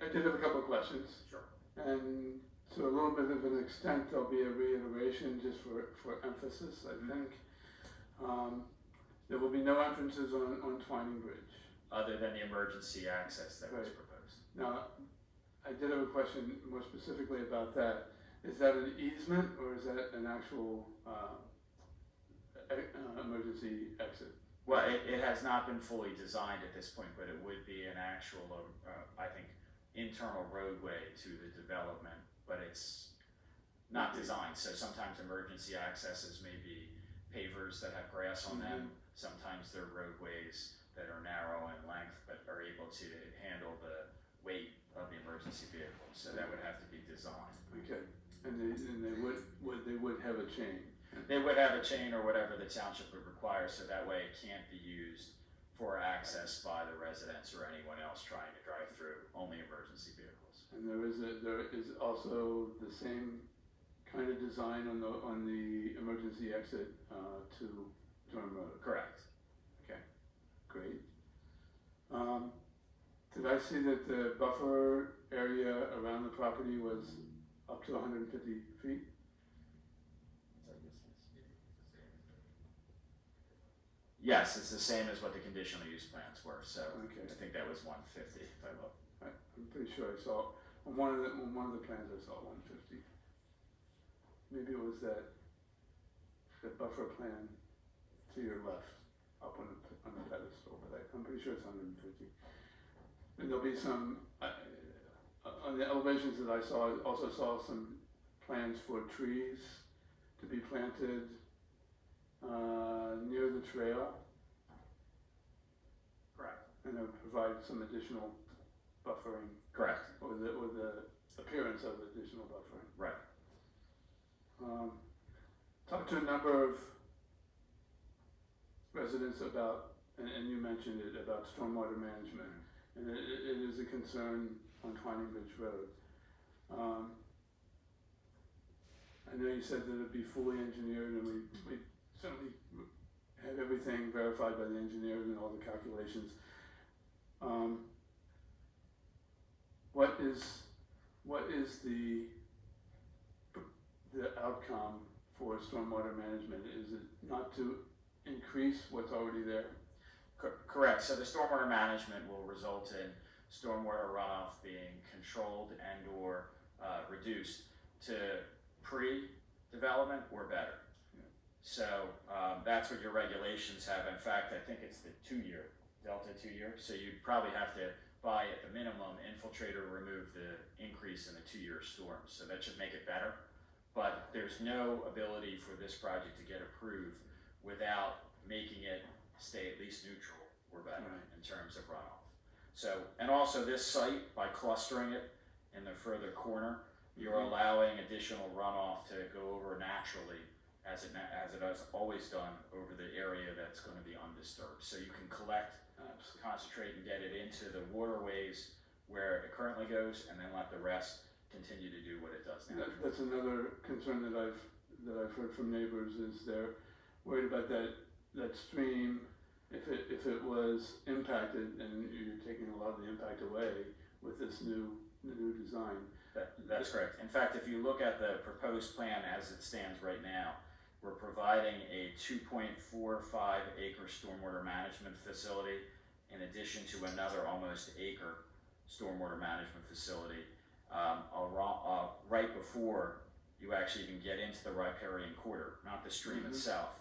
I did have a couple of questions. Sure. And to a little bit of an extent, there'll be a reiteration just for emphasis, I think. There will be no entrances on Twining Bridge. Other than the emergency access that was proposed. Now, I did have a question more specifically about that. Is that an easement or is that an actual emergency exit? Well, it has not been fully designed at this point, but it would be an actual, I think, internal roadway to the development, but it's not designed. So sometimes emergency accesses may be pavers that have grass on them. Sometimes they're roadways that are narrow in length, but are able to handle the weight of the emergency vehicle. So that would have to be designed. Okay, and they would have a chain. They would have a chain or whatever the township would require, so that way it can't be used for access by the residents or anyone else trying to drive through, only emergency vehicles. And there is also the same kind of design on the emergency exit to Durham Road. Correct. Okay, great. Did I see that the buffer area around the property was up to 150 feet? Yes, it's the same as what the conditional use plans were, so okay. I think that was 150 if I look. I'm pretty sure I saw, on one of the plans I saw 150. Maybe it was that buffer plan to your left, up on the pedestal, but I'm pretty sure it's 150. And there'll be some, on the elevations that I saw, I also saw some plans for trees to be planted near the trail. Correct. And it would provide some additional buffering. Correct. Or the appearance of additional buffering. Right. Talked to a number of residents about, and you mentioned it, about stormwater management. And it is a concern on Twining Bridge Road. I know you said that it'd be fully engineered, and we certainly had everything verified by the engineers and all the calculations. What is the outcome for stormwater management? Is it not to increase what's already there? Correct. So the stormwater management will result in stormwater runoff being controlled and or reduced to pre-development or better. Yeah. So that's what your regulations have. In fact, I think it's the 2-year, Delta 2-year. So you'd probably have to buy at the minimum, infiltrate or remove the increase in the 2-year storms. So that should make it better. But there's no ability for this project to get approved without making it stay at least neutral or better in terms of runoff. So, and also this site, by clustering it in the further corner, you're allowing additional runoff to go over naturally as it has always done over the area that's going to be undisturbed. So you can collect, concentrate and get it into the waterways where it currently goes and then let the rest continue to do what it does now. That's another concern that I've heard from neighbors, is they're worried about that stream. If it was impacted, and you're taking a lot of the impact away with this new design. That's correct. In fact, if you look at the proposed plan as it stands right now, we're providing a 2.45 acre stormwater management facility in addition to another almost acre stormwater management facility right before you actually even get into the riparian quarter, not the stream itself.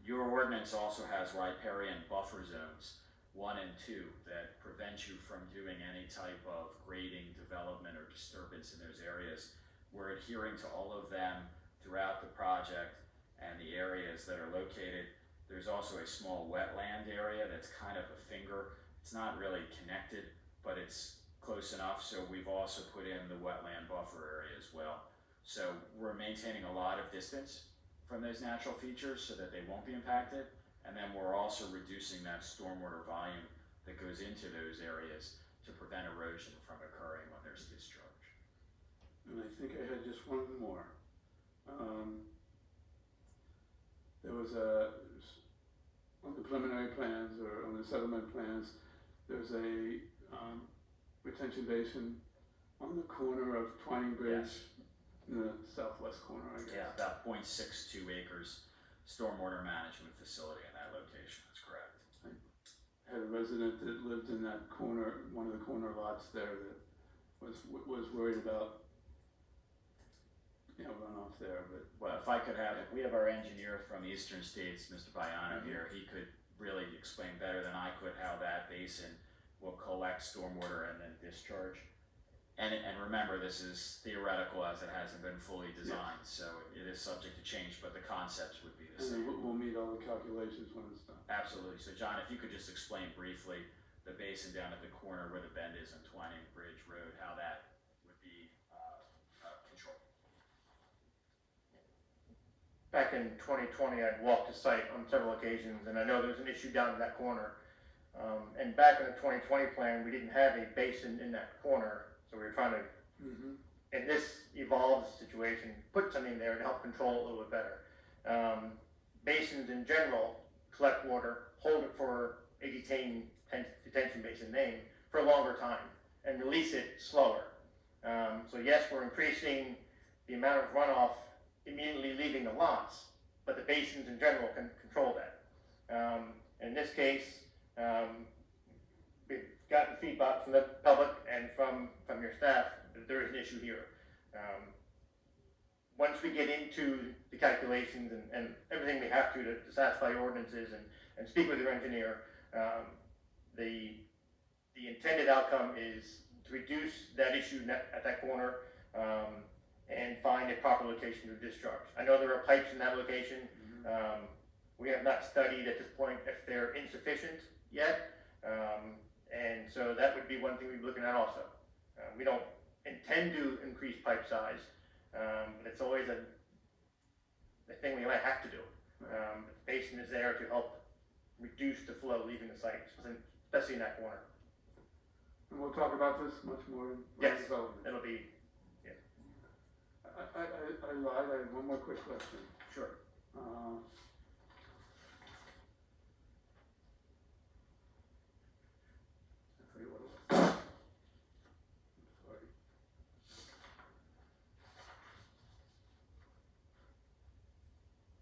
Your ordinance also has riparian buffer zones 1 and 2 that prevent you from doing any type of grading, development, or disturbance in those areas. We're adhering to all of them throughout the project and the areas that are located. There's also a small wetland area that's kind of a finger. It's not really connected, but it's close enough. So we've also put in the wetland buffer area as well. So we're maintaining a lot of distance from those natural features so that they won't be impacted. And then we're also reducing that stormwater volume that goes into those areas to prevent erosion from occurring when there's discharge. And I think I had just one more. There was on the preliminary plans or on the settlement plans, there's a retention basin On the corner of Twining Bridge, in the southwest corner, I guess. Yeah, about 0.62 acres stormwater management facility in that location, that's correct. I had a resident that lived in that corner, one of the corner lots there, that was worried about, runoff there, but. Well, if I could have, we have our engineer from Eastern States, Mr. Baiano here, he could really explain better than I could how that basin will collect stormwater and then discharge. And remember, this is theoretical as it hasn't been fully designed, so it is subject to change, but the concepts would be the same. And we'll meet all the calculations when it's done. Absolutely. So John, if you could just explain briefly the basin down at the corner where the bend is on Twining Bridge Road, how that would be controlled. Back in 2020, I'd walked the site on several occasions, and I know there's an issue down in that corner. And back in the 2020 plan, we didn't have a basin in that corner, so we were trying to, in this evolved situation, put something there to help control it a little bit better. Basins in general collect water, hold it for a detention basin name for a longer time, and release it slower. So yes, we're increasing the amount of runoff immediately leaving the lots, but the basins in general can control that. In this case, we've gotten feedback from the public and from your staff that there is an issue here. Once we get into the calculations and everything we have to satisfy ordinances and speak with your engineer, the intended outcome is to reduce that issue at that corner and find a proper location to discharge. I know there are pipes in that location. We have not studied at this point if they're insufficient yet, and so that would be one thing we'd be looking at also. We don't intend to increase pipe size, but it's always a thing we might have to do. The basin is there to help reduce the flow leaving the site, especially in that corner. And we'll talk about this much more in development. It'll be, I lied, I have one more quick question. Sure. I forget what it was. I'm sorry.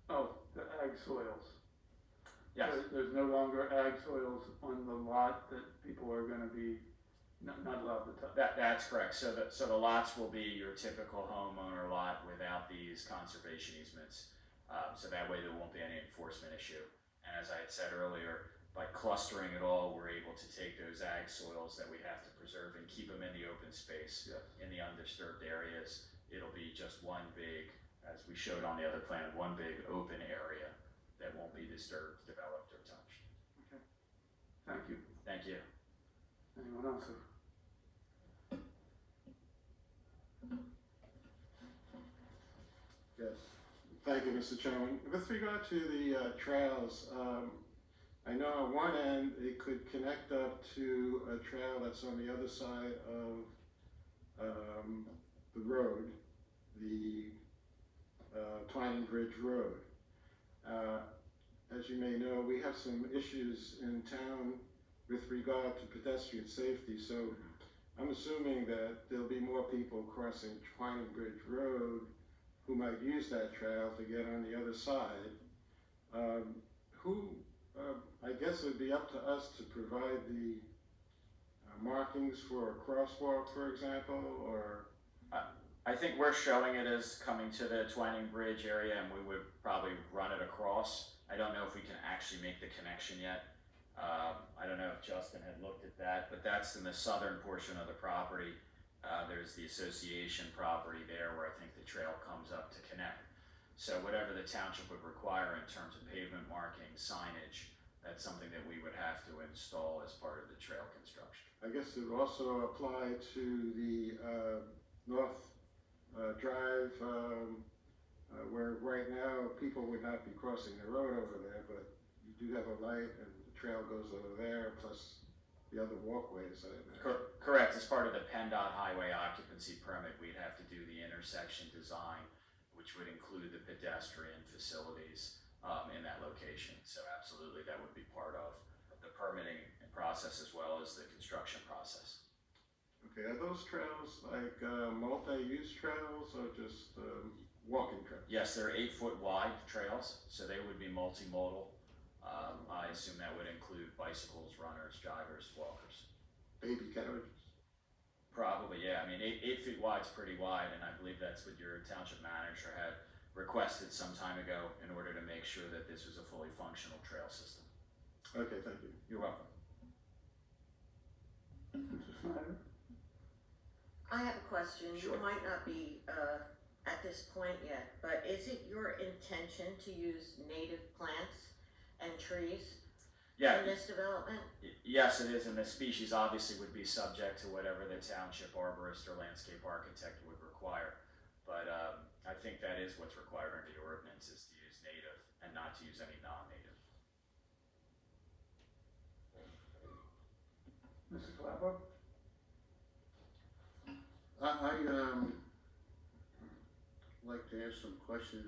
Oh, the ag soils. Yes. There's no longer ag soils on the lot that people are going to be not allowed to touch. That's correct. So the lots will be your typical homeowner lot without these conservation easements. So that way there won't be any enforcement issue. And as I had said earlier, by clustering it all, we're able to take those ag soils that we have to preserve and keep them in the open space, in the undisturbed areas. It'll be just one big, as we showed on the other plan, one big open area that won't be disturbed, developed, or touched. Okay. Thank you. Thank you. Anyone else? Yes, thank you, Mr. Chairman. With regard to the trails, I know on one end it could connect up to a trail that's on the other side of the road, the Twining Bridge Road. As you may know, we have some issues in town with regard to pedestrian safety, so I'm assuming that there'll be more people crossing Twining Bridge Road who might use that trail to get on the other side. I guess it would be up to us to provide the markings for a crosswalk, for example, or? I think we're showing it as coming to the Twining Bridge area, and we would probably run it across. I don't know if we can actually make the connection yet. I don't know if Justin had looked at that, but that's in the southern portion of the property. There's the association property there where I think the trail comes up to connect. So whatever the township would require in terms of pavement marking, signage, that's something that we would have to install as part of the trail construction. I guess it would also apply to the North Drive, where right now people would not be crossing the road over there, but you do have a light and the trail goes over there, plus the other walkways, I imagine. Correct. As part of the PennDOT highway occupancy permit, we'd have to do the intersection design, which would include the pedestrian facilities in that location. So absolutely, that would be part of the permitting process as well as the construction process. Okay, are those trails like multi-use trails or just walking trails? Yes, they're 8 foot wide trails, so they would be multimodal. I assume that would include bicycles, runners, joggers, walkers. Baby carriages? Probably, yeah. I mean, 8 feet wide is pretty wide, and I believe that's what your township manager had requested some time ago in order to make sure that this was a fully functional trail system. Okay, thank you. You're welcome. Mr. Snyder? I have a question. Sure. You might not be at this point yet, but is it your intention to use native plants and trees Yeah, in this development? yes, it is, and the species obviously would be subject to whatever the township arborist or landscape architect would require. But I think that is what's required under the ordinance, is to use native and not to use any non-native. Mr. Calabro? I like to ask some questions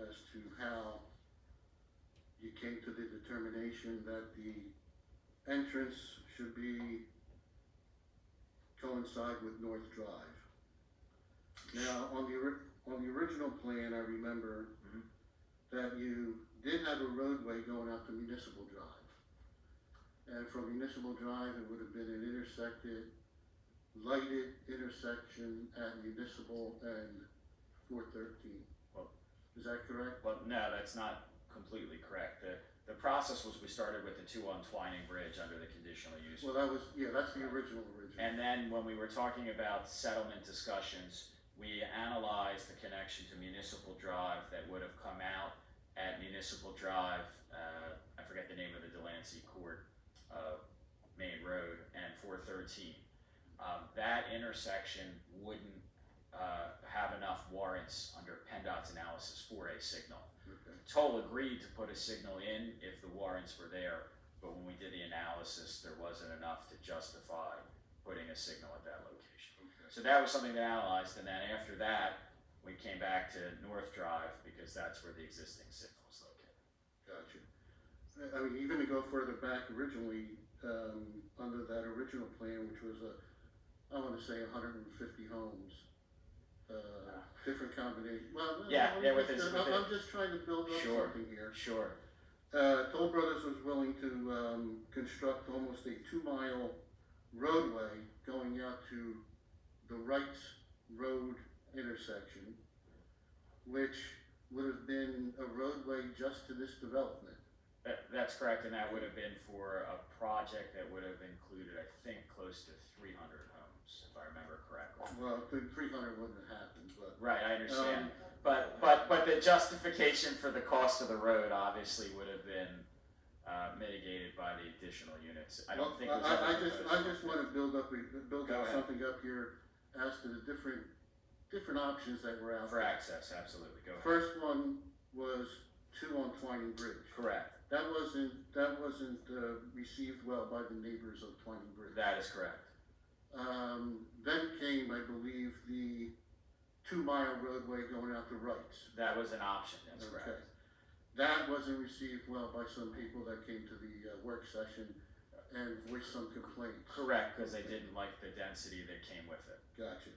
as to how you came to the determination that the entrance should coincide with North Drive. Now, on the original plan, I remember that you did have a roadway going out to Municipal Drive. And from Municipal Drive, it would have been an intersected, lighted intersection at Municipal and 413. Well- Is that correct? Well, no, that's not completely correct. The process was we started with the 2 on Twining Bridge under the conditional use. Well, that's the original. And then when we were talking about settlement discussions, we analyzed the connection to Municipal Drive that would have come out at Municipal Drive, I forget the name of the Delancey Court, Main Road, and 413. That intersection wouldn't have enough warrants under PennDOT's analysis for a signal. Okay. Toll agreed to put a signal in if the warrants were there, but when we did the analysis, there wasn't enough to justify putting a signal at that location. Okay. So that was something to analyze, and then after that, we came back to North Drive because that's where the existing signal is located. Gotcha. I mean, even to go further back, originally, under that original plan, which was I want to say 150 homes, different combinations. Well, I'm just trying to build up Sure. something here. Sure. Toll Brothers was willing to construct almost a 2-mile roadway going out to the Wrights Road intersection, which would have been a roadway just to this development. That's correct, and that would have been for a project that would have included, I think, close to 300 homes, if I remember correctly. Well, the 300 wouldn't have happened, but Right, I understand. But the justification for the cost of the road obviously would have been mitigated by the additional units. I don't think it was ever proposed. I just want to build Go ahead. something up here as to the different options that were out For there. access, absolutely, go ahead. First one was 2 on Twining Bridge. Correct, That wasn't received well by the neighbors of Twining Bridge. that is correct. Then came, I believe, the 2-mile roadway going out to Wrights. That was an option, that's Okay. correct. That wasn't received well by some people that came to the work session and voiced some complaints. Correct, because they didn't like the density that came with it. Gotcha.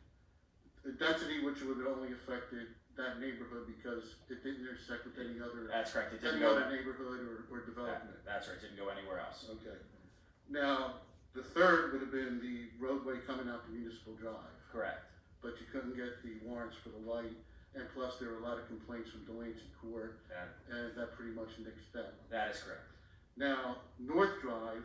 The density which would have only affected that neighborhood because it didn't intersect with any other That's correct, it didn't go, neighborhood or development. that's right, it didn't go anywhere else. Okay. Now, the third would have been the roadway coming out to Municipal Drive, Correct, but you couldn't get the warrants for the light, and plus there were a lot of complaints from Delancey Court, and that pretty much nixed that. that is correct. Now, North Drive,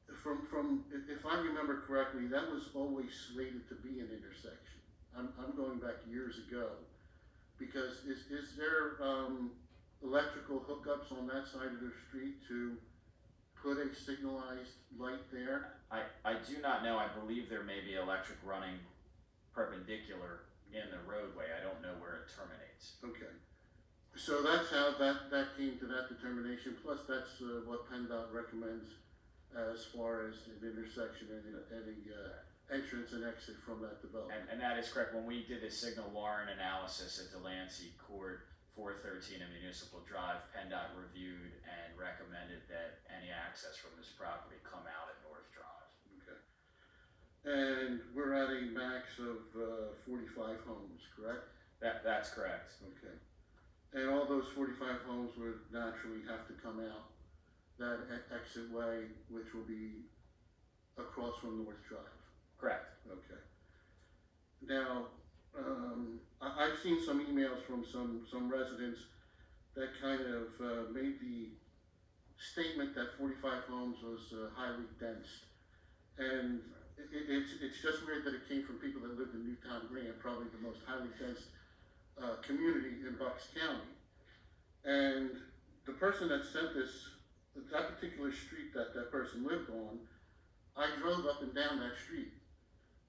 if I remember correctly, that was always slated to be an intersection. I'm going back years ago, because is there electrical hookups on that side of the street to put a signalized light there? I do not know, I believe there may be electric running perpendicular in the roadway, I don't know where it terminates. Okay, so that's how that came to that determination, plus that's what PennDOT recommends as far as an intersection and any entrance and exit from that development. And that is correct, when we did the signal warrant analysis at Delancey Court, 413 and Municipal Drive, PennDOT reviewed and recommended that any access from this property come out at North Drive. Okay. And we're at a max of 45 homes, correct? That's correct. Okay. And all those 45 homes would naturally have to come out that exit way, which will be across from North Drive. Correct. Okay. Now, I've seen some emails from some residents that kind of made the statement that 45 homes was highly dense. And it's just weird that it came from people that lived in Newtown Grant, probably the most highly dense community in Bucks County. And the person that sent that particular street that person lived on, I drove up and down that street.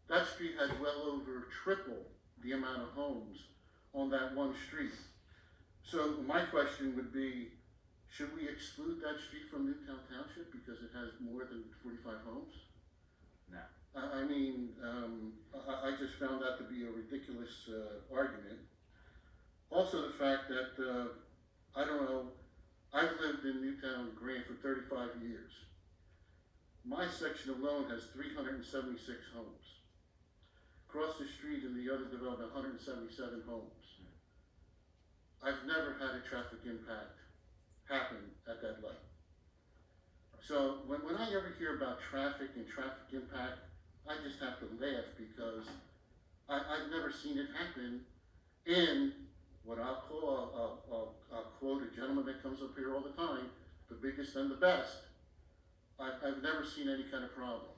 That street had well over triple the amount of homes on that one street. So my question would be, should we exclude that street from Newtown Township because it has more than 45 homes? No. I mean, I just found that to be a ridiculous argument. Also the fact that, I don't know, I've lived in Newtown Grant for 35 years. My section alone has 376 homes. Across the street in the other development, 177 homes. I've never had a traffic impact happen at that level. So when I ever hear about traffic and traffic impact, I just have to laugh because I've never seen it happen in what I'll quote a gentleman that comes up here all the time, the biggest and the best. I've never seen any kind of problem.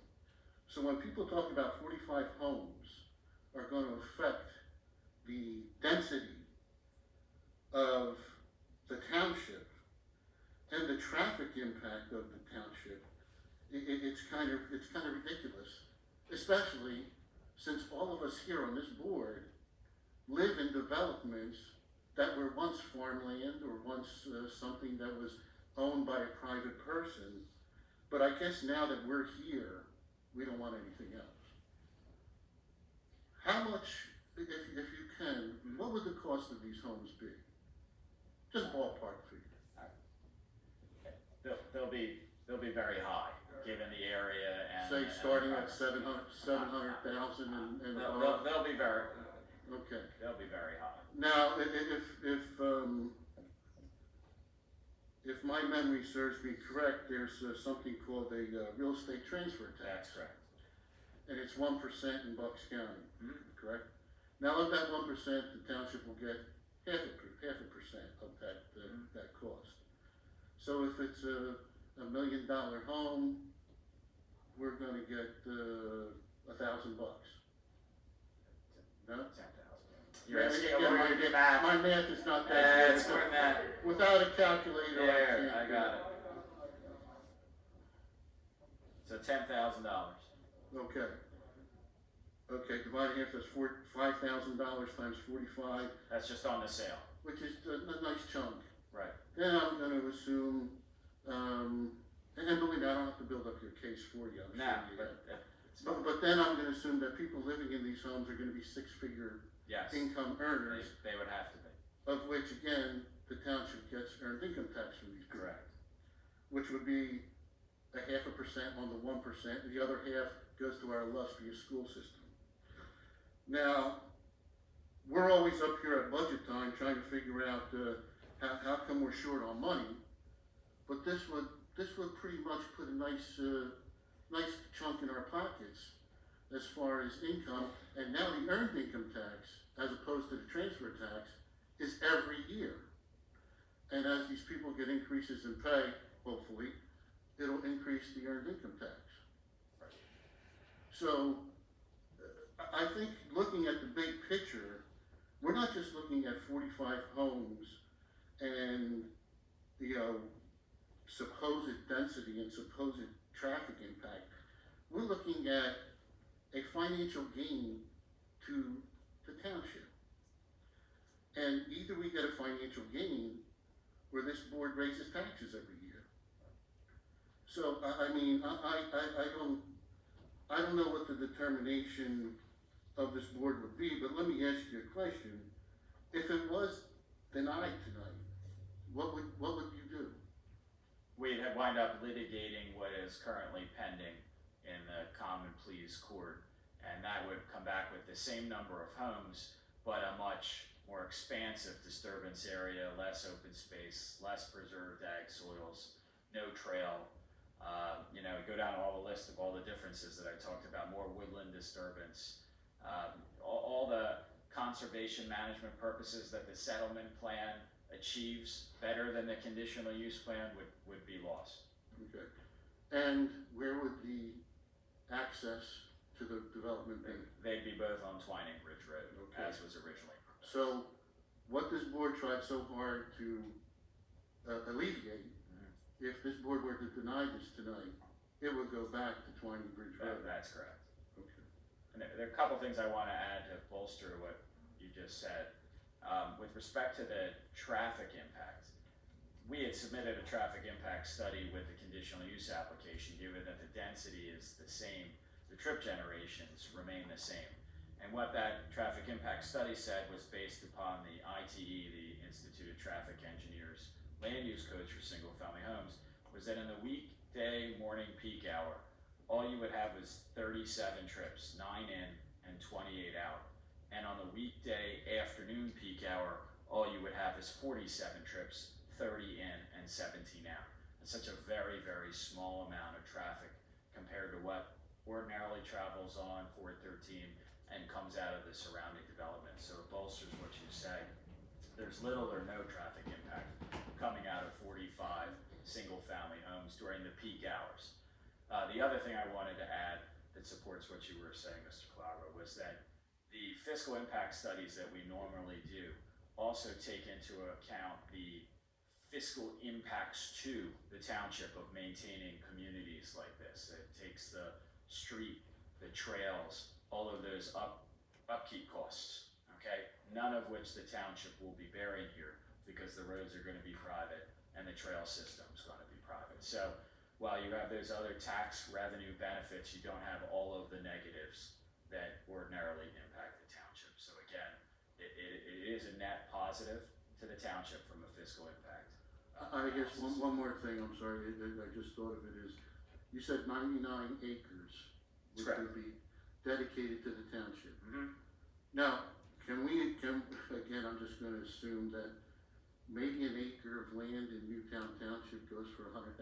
So when people talk about 45 homes are going to affect the density of the township and the traffic impact of the township, it's kind of ridiculous, especially since all of us here on this board live in developments that were once farmland or once something that was owned by a private person. But I guess now that we're here, we don't want anything else. How much, if you can, what would the cost of these homes be? Just ballpark figure. They'll be very high, given the area and. Say and starting the at 700,000 and above. They'll be very. Okay. They'll be very high. Now, if my memory serves me correct, there's something called a real estate transfer tax. That's correct. And it's 1% in Bucks County, correct? Now, of that 1%, the township will get half a percent of that cost. So if it's a $1 million home, we're going to get $1,000. No? 10,000. You're asking a Yeah, lawyer to do math. my math is not that It's good. more than that. Without a calculator, There, I I can't got do it. So $10,000. Okay. Okay, dividing half, that's $5,000 times 45, That's just on the sale. which is a nice chunk. Right. Then I'm going to assume, and believe me, I don't have to build up your case for you. I'm No, sure you but have. But then I'm going to assume that people living in these homes are going to be six-figure yes, income earners, they would have to be. of which, again, the township gets earned income tax from these people. Correct. Which would be a 0.5% on the 1%, and the other half goes to our illustrious school system. Now, we're always up here at budget time trying to figure out how come we're short on money, but this would pretty much put a nice chunk in our pockets as far as income, and now the earned income tax, as opposed to the transfer tax, is every year. And as these people get increases in pay, hopefully, it'll increase the earned income tax. So, I think looking at the big picture, we're not just looking at 45 homes and, supposed density and supposed traffic impact. We're looking at a financial gain to the township. And either we get a financial gain or this board raises taxes every year. So, I mean, I don't know what the determination of this board would be, but let me ask you a question. If it was denied tonight, what would you do? We'd wind up litigating what is currently pending in the Common Pleas Court And that would come back with the same number of homes, but a much more expansive disturbance area, less open space, less preserved ag soils, no trail. You know, go down all the list of all the differences that I talked about, more woodland disturbance, all the conservation management purposes that the settlement plan achieves better than the conditional use plan would be lost. Okay. And where would the access to the development be? They'd be both on Twining Bridge Road, Okay. as was originally proposed. So, what this board tried so hard to alleviate, if this board were to deny this tonight, it would go back to Twining Bridge Road. That's correct. Okay. And there are a couple things I want to add to bolster what you just said. With respect to the traffic impact, we had submitted a traffic impact study with the conditional use application, given that the density is the same, the trip generations remain the same. And what that traffic impact study said was based upon the ITE, the Institute of Traffic Engineers, land use codes for single family homes, was that in the weekday morning peak hour, all you would have was 37 trips, 9 in and 28 out. And on the weekday afternoon peak hour, all you would have is 47 trips, 30 in and 17 out. It's such a very, very small amount of traffic compared to what ordinarily travels on 413 and comes out of the surrounding development. So it bolsters what you say. There's little or no traffic impact coming out of 45 single family homes during the peak hours. The other thing I wanted to add that supports what you were saying, Mr. Calabro, was that the fiscal impact studies that we normally do also take into account the fiscal impacts to the township of maintaining communities like this. It takes the street, the trails, all of those upkeep costs, okay? None of which the township will be bearing here because the roads are gonna be private and the trail system's gonna be private. So while you have those other tax revenue benefits, you don't have all of the negatives that ordinarily impact the township. So again, it is a net positive to the township from a fiscal impact. I guess one more thing, I'm sorry, I just thought of it, is you said 99 acres, which Correct. would be dedicated to the township. Mm-hmm. Now, again, I'm just gonna assume that maybe an acre of land in Newtown Township goes for $100,000?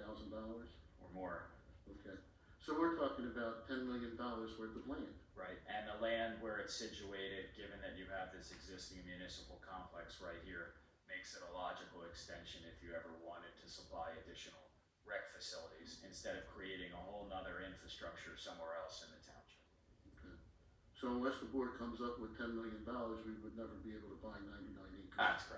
Or more. Okay, so we're talking about $10 million worth of land. Right, and the land where it's situated, given that you have this existing municipal complex right here, makes it a logical extension if you ever wanted to supply additional rec facilities instead of creating a whole nother infrastructure somewhere else in the township. Okay. So unless the board comes up with $10 million, we would never be able to buy 99 acres. That's correct.